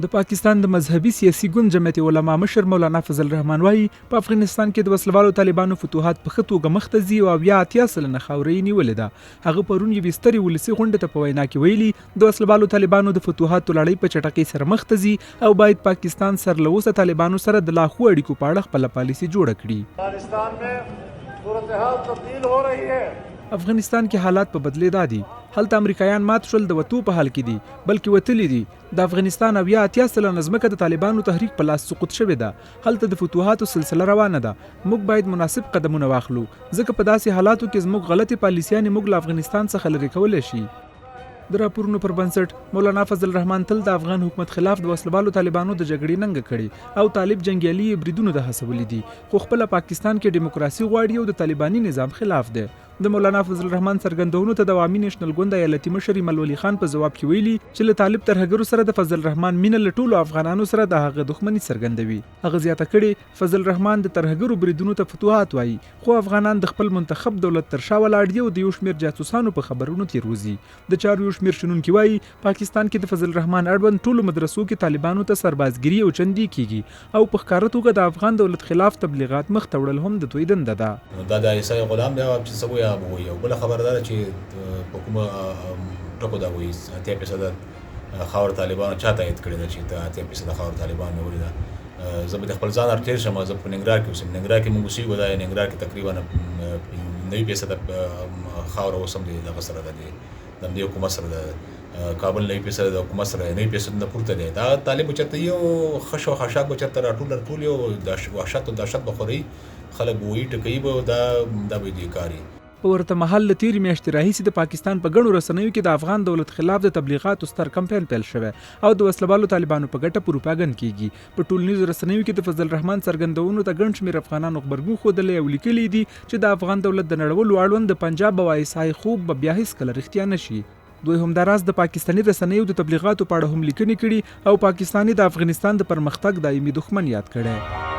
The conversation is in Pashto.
د پاکستان د مذهبي سیاسي ګوند جمعیت علما مشر مولانا فضل الرحمن وایي په افغانستان کې د وسلوالو طالبانو فتوحات په ښه توګه مخته ځي او 80 سلنه خاوره یې نیولې ده. هغه پرون یوې سترې ولسي غونډې ته په وینا کې ویلي د وسلوالو طالبانو د فتوحاتو لړۍ په چټکۍ سره مخته ځي او باید پاکستان سره له اوسه طالبانو سره د لا ښو اړیکو په اړه خپله پالیسي جوړه کړي. افغانستان में सूरत-ए-हाल तब्दील हो रही है. افغانستان کې حالات په بدلیدا دي. هلته امریکایان مات شول د وتو په حال کې دي بلکې وتلی دي. د افغانستان 80 سلنه ځمکه د طالبانو تحریک په لاس سقوط شوې ده. هلته د فتوحاتو سلسله روانه ده. موږ باید مناسب قدمونه واخلو ځکه په داسې حالاتو کې زموږ غلطي پالیسیانې موږ له افغانستان څخه لرې کولی شي. د راپورونو پر بنسټ مولانا فضل الرحمن تل د افغان حکومت خلاف د وسلوالو طالبانو د جګړې ننګه کړي او طالب جنګیالي بریدونو د هڅولي دي خو خپل پاکستان کې دیموکراسي غواړي او د طالباني نظام خلاف ده. د مولانا فضل الرحمن څرګندونو ته د عوامي نېشنل ګوند ایالتي مشر ایمل ولی خان په جواب کې ویلي چې له طالب ترهګرو سره د فضل الرحمن مینه له ټولو افغانانو سره د هغه دښمني څرګندوي. هغه زیاته کړې فضل الرحمن د ترهګرو بریدونو ته فتوحات وایي خو افغانان د خپل منتخب دولت تر شا ولاړ دي او د یو شمېر جاسوسانو په خبرونو تیروزي. د چارو یو شمېر شنونکي وایي پاکستان کې د فضل الرحمن اړوند ټولو مدرسو کې طالبانو ته سربازګري او چندي کیږي او په ښکاره توګه د افغان دولت خلاف تبلیغات مخ ته وړل هم د دوی دنده ده. دا د عیسی غلام دی چې سوی ابو یو بل خبردار چې په کومه ټکو دا وایي 80% خاور طالبانو چا تایید کړی ده چې 80% خاور طالبان نیولې ده. زه به د خپل ځان ارتیر شم زه په ننګرهار کې اوسم. ننګرهار کې موږ اوسېږو دا ننګرهار کې تقریبا 90% خاور اوسم دی دغه سره ده د همدې حکومت سره ده. کابل 90% د حکومت سره 90% نه پورته دی. دا طالب چېرته یو خش او خشاک به چېرته راټول یو وحشت او دهشت به خوري خلک به وایي ټکوي به دا به دې کاري. په ورته مهال له تېرې میاشتې راهیسې د پاکستان په ګڼو رسنیو کې د افغان دولت خلاف د تبلیغاتو ستر کمپاین پیل شوی او د وسلوالو طالبانو په ګټه پروپاګند کیږي. په ټولنیزو رسنیو کې د فضل الرحمن څرګندونو ته ګڼ شمېر افغانانو غبرګون ښودلی او لیکلي دي چې د افغان دولت د نړولو اړوند د پنجاب او عیسی خوب به بیا هیڅکله رښتیا نه شي. دوی همداراز د پاکستاني رسنیو د تبلیغاتو په اړه هم لیکنې کړي او پاکستاني د افغانستان د پرمختګ دایمي دښمن یاد کړی.